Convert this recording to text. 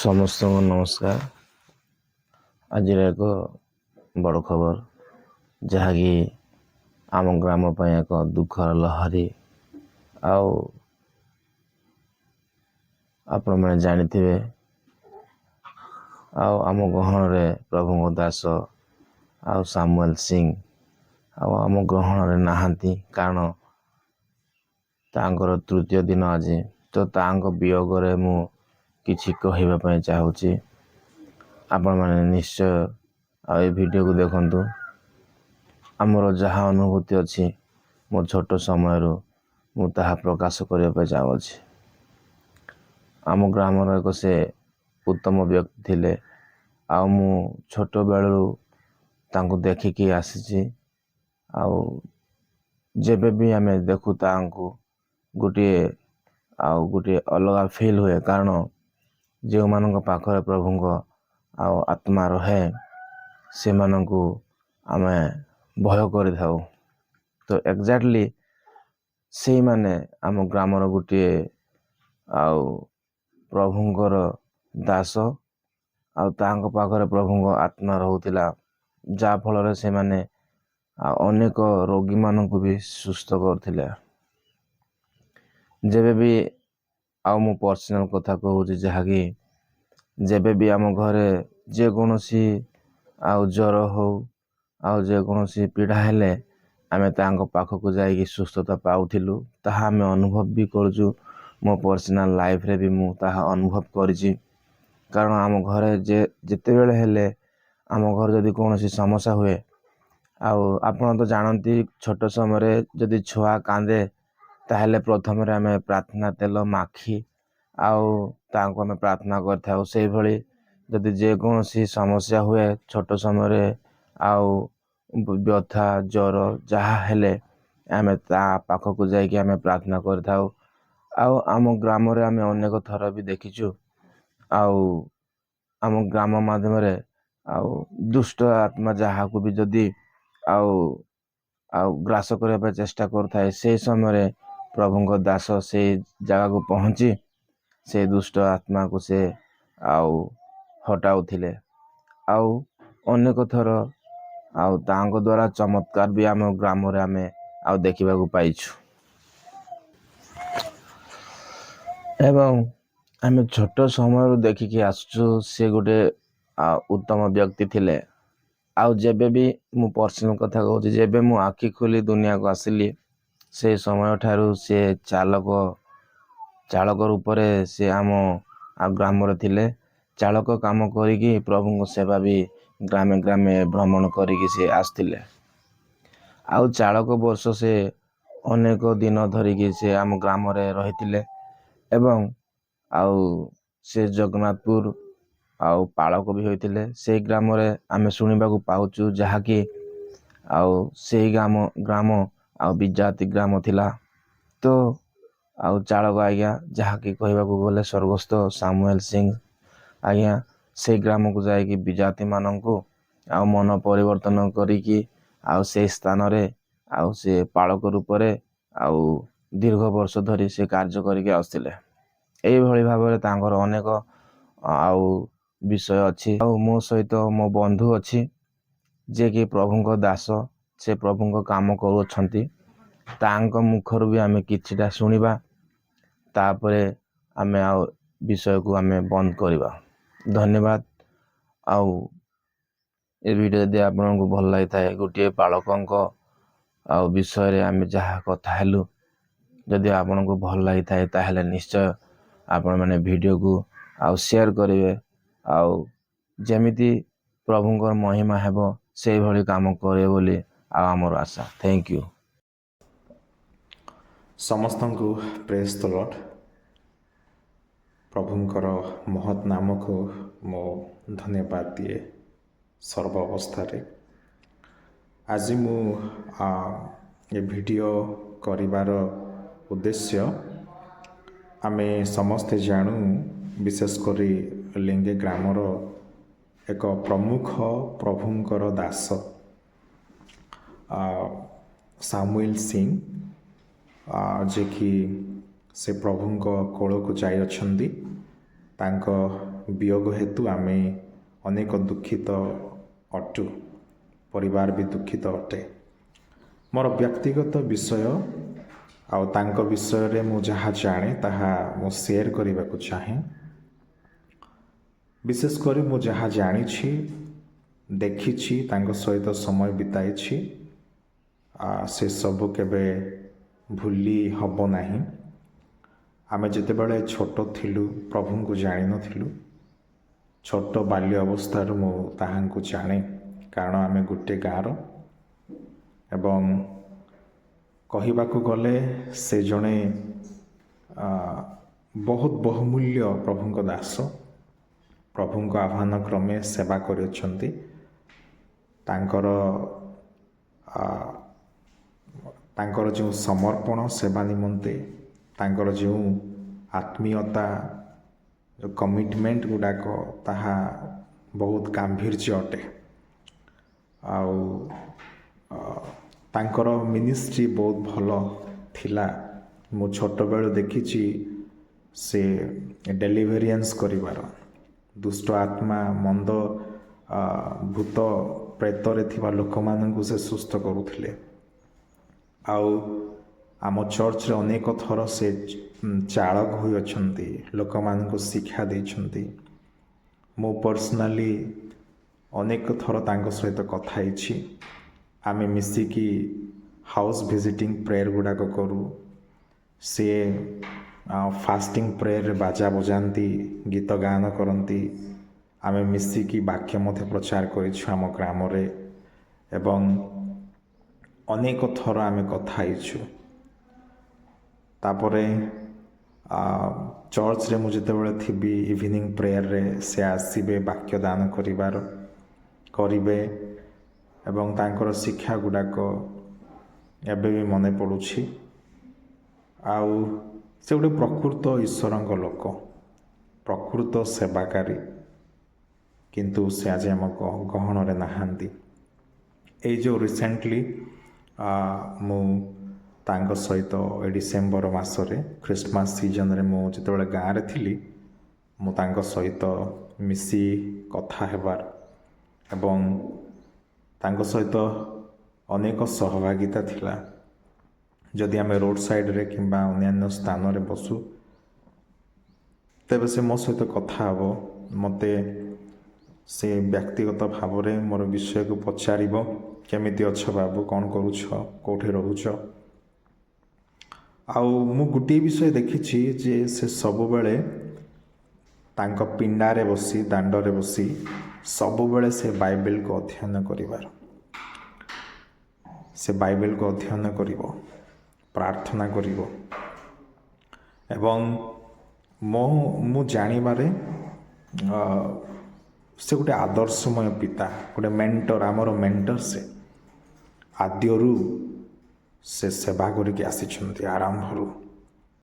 ସମସ୍ତଙ୍କୁ ନମସ୍କାର। ଆଜିର ଏକ ବଡ଼ ଖବର ଯାହାକି ଆମ ଗ୍ରାମ ପାଇଁ ଏକ ଦୁଃଖର ଲହରୀ। ଆଉ ଆପଣମାନେ ଜାଣିଥିବେ, ଆଉ ଆମ ଗହଣରେ ପ୍ରଭୁଙ୍କ ଦାସ ଆଉ ସାମୁଏଲ ସିଂ ଆଉ ଆମ ଗ୍ରହଣରେ ନାହାନ୍ତି, କାରଣ ତାଙ୍କର ତୃତୀୟ ଦିନ ଆଜି। ତ ତାଙ୍କ ବିୟୋଗରେ ମୁଁ କିଛି କହିବା ପାଇଁ ଚାହୁଁଛି। ଆପଣମାନେ ନିଶ୍ଚୟ ଆଉ ଏ ଭିଡ଼ିଓକୁ ଦେଖନ୍ତୁ। ଆମର ଯାହା ଅନୁଭୂତି ଅଛି ମୋ ଛୋଟ ସମୟରୁ ମୁଁ ତାହା ପ୍ରକାଶ କରିବା ପାଇଁ ଚାହୁଁଛି। ଆମ ଗ୍ରାମର ଏକ ସେ ଉତ୍ତମ ବ୍ୟକ୍ତି ଥିଲେ, ଆଉ ମୁଁ ଛୋଟବେଳରୁ ତାଙ୍କୁ ଦେଖିକି ଆସିଛି। ଆଉ ଯେବେ ବି ଆମେ ଦେଖୁ ତାଙ୍କୁ ଗୋଟିଏ ଅଲଗା ଫିଲ୍ ହୁଏ, କାରଣ ଯେଉଁମାନଙ୍କ ପାଖରେ ପ୍ରଭୁଙ୍କ ଆଉ ଆତ୍ମା ରହେ ସେମାନଙ୍କୁ ଆମେ ଭୟ କରିଥାଉ। ତ ଏକ୍ଜାକ୍ଟଲି ସେଇମାନେ ଆମ ଗ୍ରାମର ଗୋଟିଏ ଆଉ ପ୍ରଭୁଙ୍କର ଦାସ, ଆଉ ତାଙ୍କ ପାଖରେ ପ୍ରଭୁଙ୍କ ଆତ୍ମା ରହୁଥିଲା, ଯାହାଫଳରେ ସେମାନେ ଅନେକ ରୋଗୀମାନଙ୍କୁ ବି ସୁସ୍ଥ କରୁଥିଲେ। ଯେବେ ବି ଆଉ ମୁଁ ପର୍ସନାଲ କଥା କହୁଛି, ଯାହାକି ଯେବେ ବି ଆମ ଘରେ ଯେକୌଣସି ଆଉ ଜ୍ୱର ହଉ ଆଉ ଯେକୌଣସି ପୀଡ଼ା ହେଲେ ଆମେ ତାଙ୍କ ପାଖକୁ ଯାଇକି ସୁସ୍ଥତା ପାଉଥିଲୁ। ତାହା ଆମେ ଅନୁଭବ ବି କରୁଛୁ। ମୋ ପର୍ସନାଲ ଲାଇଫରେ ବି ମୁଁ ତାହା ଅନୁଭବ କରିଛି। କାରଣ ଆମ ଘରେ ଯେତେବେଳେ ହେଲେ ଆମ ଘରେ ଯଦି କୌଣସି ସମସ୍ୟା ହୁଏ, ଆଉ ଆପଣ ତ ଜାଣନ୍ତି ଛୋଟ ସମୟରେ ଯଦି ଛୁଆ କାନ୍ଦେ ତାହେଲେ ପ୍ରଥମରେ ଆମେ ପ୍ରାର୍ଥନା ତେଲ ମାଖି ଆଉ ତାଙ୍କୁ ଆମେ ପ୍ରାର୍ଥନା କରିଥାଉ। ସେଇଭଳି ଯଦି ଯେକୌଣସି ସମସ୍ୟା ହୁଏ ଛୋଟ ସମୟରେ, ଆଉ ବ୍ୟଥା ଜ୍ୱର ଯାହା ହେଲେ ଆମେ ତା ପାଖକୁ ଯାଇକି ଆମେ ପ୍ରାର୍ଥନା କରିଥାଉ। ଆଉ ଆମ ଗ୍ରାମରେ ଆମେ ଅନେକ ଥର ବି ଦେଖିଛୁ, ଆଉ ଆମ ଗ୍ରାମ ମାଧ୍ୟମରେ ଆଉ ଦୁଷ୍ଟ ଆତ୍ମା ଯାହାକୁ ବି ଯଦି ଆଉ ଗ୍ରାସ କରିବା ପାଇଁ ଚେଷ୍ଟା କରୁଥାଏ, ସେହି ସମୟରେ ପ୍ରଭୁଙ୍କ ଦାସ ସେଇ ଜାଗାକୁ ପହଞ୍ଚି ସେ ଦୁଷ୍ଟ ଆତ୍ମାକୁ ସେ ଆଉ ହଟାଉଥିଲେ। ଆଉ ଅନେକ ଥର ଆଉ ତାଙ୍କ ଦ୍ୱାରା ଚମତ୍କାର ବି ଆମ ଗ୍ରାମରେ ଆମେ ଆଉ ଦେଖିବାକୁ ପାଇଛୁ। ଏବଂ ଆମେ ଛୋଟ ସମୟରୁ ଦେଖିକି ଆସୁଛୁ ସେ ଗୋଟେ ଉତ୍ତମ ବ୍ୟକ୍ତି ଥିଲେ। ଆଉ ଯେବେ ବି ମୁଁ ପର୍ସନାଲ କଥା କହୁଛି, ଯେବେ ମୁଁ ଆଖି ଖୋଲି ଦୁନିଆକୁ ଆସିଲି ସେ ସମୟ ଠାରୁ ସେ ଚାଳକ ରୂପରେ ସେ ଆମ ଗ୍ରାମରେ ଥିଲେ। ଚାଳକ କାମ କରିକି ପ୍ରଭୁଙ୍କ ସେବା ବି ଗ୍ରାମେ ଗ୍ରାମେ ଭ୍ରମଣ କରିକି ସେ ଆସିଥିଲେ। ଆଉ ଚାଳକ ବର୍ଷ ସେ ଅନେକ ଦିନ ଧରିକି ସେ ଆମ ଗ୍ରାମରେ ରହିଥିଲେ। ଏବଂ ଆଉ ସେ ଜଗନ୍ନାଥପୁର ଆଉ ପାଳକ ବି ହୋଇଥିଲେ। ସେଇ ଗ୍ରାମରେ ଆମେ ଶୁଣିବାକୁ ପାଉଛୁ, ଯାହାକି ଆଉ ସେଇ ଗ୍ରାମ ଆଉ ବିଜାତି ଗ୍ରାମ ଥିଲା। ତ ଆଉ ଚାଳକ ଆଜ୍ଞା, ଯାହାକି କହିବାକୁ ଗଲେ ସ୍ୱର୍ଗସ୍ଥ ସାମୁଏଲ ସିଂ ଆଜ୍ଞା, ସେଇ ଗ୍ରାମକୁ ଯାଇକି ବିଜାତିମାନଙ୍କୁ ଆଉ ମନ ପରିବର୍ତ୍ତନ କରିକି ଆଉ ସେଇ ସ୍ଥାନରେ ଆଉ ସେ ପାଳକ ରୂପରେ ଆଉ ଦୀର୍ଘ ବର୍ଷ ଧରି ସେ କାର୍ଯ୍ୟ କରିକି ଆସୁଥିଲେ। ଏଇଭଳି ଭାବରେ ତାଙ୍କର ଅନେକ ଆଉ ବିଷୟ ଅଛି। ଆଉ ମୋ ସହିତ ମୋ ବନ୍ଧୁ ଅଛି, ଯିଏକି ପ୍ରଭୁଙ୍କ ଦାସ, ସେ ପ୍ରଭୁଙ୍କ କାମ କରୁଅଛନ୍ତି। ତାଙ୍କ ମୁଖରୁ ବି ଆମେ କିଛିଟା ଶୁଣିବା, ତାପରେ ଆମେ ଆଉ ବିଷୟକୁ ଆମେ ବନ୍ଦ କରିବା। ଧନ୍ୟବାଦ। ଆଉ ଏ ଭିଡ଼ିଓ ଯଦି ଆପଣଙ୍କୁ ଭଲ ଲାଗିଥାଏ, ଗୋଟିଏ ପାଳକଙ୍କ ଆଉ ବିଷୟରେ ଆମେ ଯାହା କଥା ହେଲୁ, ଯଦି ଆପଣଙ୍କୁ ଭଲ ଲାଗିଥାଏ ତାହେଲେ ନିଶ୍ଚୟ ଆପଣମାନେ ଭିଡ଼ିଓକୁ ଆଉ ସେୟାର କରିବେ। ଆଉ ଯେମିତି ପ୍ରଭୁଙ୍କର ମହିମା ହେବ ସେଇଭଳି କାମ କରିବେ ବୋଲି ଆଉ ଆମର ଆଶା। Thank you. ସମସ୍ତଙ୍କୁ ପ୍ରେଜ୍ ଦ ଲର୍ଡ। ପ୍ରଭୁଙ୍କର ମହତ୍ ନାମକୁ ମୁଁ ଧନ୍ୟବାଦ ଦିଏ ସର୍ବ ଅବସ୍ଥାରେ। ଆଜି ମୁଁ ଏ ଭିଡ଼ିଓ କରିବାର ଉଦ୍ଦେଶ୍ୟ, ଆମେ ସମସ୍ତେ ଜାଣୁ, ବିଶେଷ କରି ଲିଙ୍ଗେ ଗ୍ରାମର ଏକ ପ୍ରମୁଖ ପ୍ରଭୁଙ୍କର ଦାସ ସାମୁଏଲ ସିଂ, ଯିଏକି ସେ ପ୍ରଭୁଙ୍କ କୋଳକୁ ଯାଇଅଛନ୍ତି। ତାଙ୍କ ବିୟୋଗ ହେତୁ ଆମେ ଅନେକ ଦୁଃଖିତ ଅଟୁ, ପରିବାର ବି ଦୁଃଖିତ ଅଟେ। ମୋର ବ୍ୟକ୍ତିଗତ ବିଷୟ ଆଉ ତାଙ୍କ ବିଷୟରେ ମୁଁ ଯାହା ଜାଣେ ତାହା ମୁଁ ସେୟାର କରିବାକୁ ଚାହେଁ। ବିଶେଷ କରି ମୁଁ ଯାହା ଜାଣିଛି, ଦେଖିଛି, ତାଙ୍କ ସହିତ ସମୟ ବିତାଇଛି, ସେସବୁ କେବେ ଭୁଲି ହେବ ନାହିଁ। ଆମେ ଯେତେବେଳେ ଛୋଟ ଥିଲୁ, ପ୍ରଭୁଙ୍କୁ ଜାଣିନଥିଲୁ, ଛୋଟ ବାଲ୍ୟ ଅବସ୍ଥାରୁ ମୁଁ ତାହାଙ୍କୁ ଜାଣେ, କାରଣ ଆମେ ଗୋଟିଏ ଗାଁର ଏବଂ କହିବାକୁ ଗଲେ ସେ ଜଣେ ବହୁତ ବହୁମୂଲ୍ୟ ପ୍ରଭୁଙ୍କ ଦାସ। ପ୍ରଭୁଙ୍କ ଆହ୍ୱାନ କ୍ରମେ ସେବା କରିଅଛନ୍ତି। ତାଙ୍କର ଯେଉଁ ସମର୍ପଣ ସେବା ନିମନ୍ତେ, ତାଙ୍କର ଯେଉଁ ଆତ୍ମୀୟତା, ଯେଉଁ କମିଟମେଣ୍ଟ ଗୁଡ଼ାକ, ତାହା ବହୁତ ଗାମ୍ଭୀର୍ଯ୍ୟ ଅଟେ। ଆଉ ତାଙ୍କର ମିନିଷ୍ଟ୍ରି ବହୁତ ଭଲ ଥିଲା। ମୁଁ ଛୋଟବେଳୁ ଦେଖିଛି ସେ ଡେଲିଭେରିଆନ୍ସ କରିବାର, ଦୁଷ୍ଟ ଆତ୍ମା, ମନ୍ଦ ଭୂତ ପ୍ରେତରେ ଥିବା ଲୋକମାନଙ୍କୁ ସେ ସୁସ୍ଥ କରୁଥିଲେ। ଆଉ ଆମ ଚର୍ଚ୍ଚରେ ଅନେକ ଥର ସେ ଚାଳକ ହୋଇଅଛନ୍ତି, ଲୋକମାନଙ୍କୁ ଶିକ୍ଷା ଦେଇଛନ୍ତି। ମୁଁ ପର୍ସନାଲି ଅନେକ ଥର ତାଙ୍କ ସହିତ କଥା ହେଇଛି। ଆମେ ମିଶିକି ହାଉସ୍ ଭିଜିଟିଂ ପ୍ରେୟର ଗୁଡ଼ାକ କରୁ। ସିଏ ଫାଷ୍ଟିଂ ପ୍ରେୟରରେ ବାଜା ବଜାନ୍ତି, ଗୀତ ଗାନ କରନ୍ତି। ଆମେ ମିଶିକି ବାକ୍ୟ ମଧ୍ୟ ପ୍ରଚାର କରିଛୁ ଆମ ଗ୍ରାମରେ ଏବଂ ଅନେକ ଥର ଆମେ କଥା ହେଇଛୁ। ତାପରେ ଚର୍ଚ୍ଚରେ ମୁଁ ଯେତେବେଳେ ଥିବି, ଇଭିନିଂ ପ୍ରେୟରରେ ସେ ଆସିବେ, ବାକ୍ୟ ଦାନ କରିବେ ଏବଂ ତାଙ୍କର ଶିକ୍ଷା ଗୁଡ଼ାକ ଏବେ ବି ମନେ ପଡ଼ୁଛି। ଆଉ ସେ ଗୋଟେ ପ୍ରକୃତ ଈଶ୍ୱରଙ୍କ ଲୋକ, ପ୍ରକୃତ ସେବାକାରୀ, କିନ୍ତୁ ସେ ଆଜି ଆମ ଗହଣରେ ନାହାନ୍ତି। ଏଇ ଯେଉଁ ରିସେଣ୍ଟଲି ମୁଁ ତାଙ୍କ ସହିତ ଏ ଡିସେମ୍ବର ମାସରେ ଖ୍ରୀଷ୍ଟମାସ ସିଜନରେ ମୁଁ ଯେତେବେଳେ ଗାଁରେ ଥିଲି, ମୁଁ ତାଙ୍କ ସହିତ ମିଶି କଥା ହେବାର ଏବଂ ତାଙ୍କ ସହିତ ଅନେକ ସହଭାଗିତା ଥିଲା। ଯଦି ଆମେ ରୋଡ଼ ସାଇଡ଼ରେ କିମ୍ବା ଅନ୍ୟାନ୍ୟ ସ୍ଥାନରେ ବସୁ, ତେବେ ସେ ମୋ ସହିତ କଥା ହେବ। ମୋତେ ସେ ବ୍ୟକ୍ତିଗତ ଭାବରେ ମୋର ବିଷୟକୁ ପଚାରିବ, କେମିତି ଅଛ ବାବୁ, କ'ଣ କରୁଛ, କେଉଁଠି ରହୁଛ। ଆଉ ମୁଁ ଗୋଟିଏ ବିଷୟ ଦେଖିଛି ଯେ ସେ ସବୁବେଳେ ତାଙ୍କ ପିଣ୍ଡାରେ ବସି, ଦାଣ୍ଡରେ ବସି ସବୁବେଳେ ସେ ବାଇବେଲକୁ ଅଧ୍ୟୟନ କରିବାର, ସେ ବାଇବେଲକୁ ଅଧ୍ୟୟନ କରିବ, ପ୍ରାର୍ଥନା କରିବ ଏବଂ ମୁଁ ଜାଣିବାରେ ସେ ଗୋଟେ ଆଦର୍ଶମୟ ପିତା, ଗୋଟେ ମେଣ୍ଟର, ଆମର ମେଣ୍ଟର। ସେ ଆଦ୍ୟରୁ ସେ ସେବା କରିକି ଆସିଛନ୍ତି, ଆରମ୍ଭରୁ।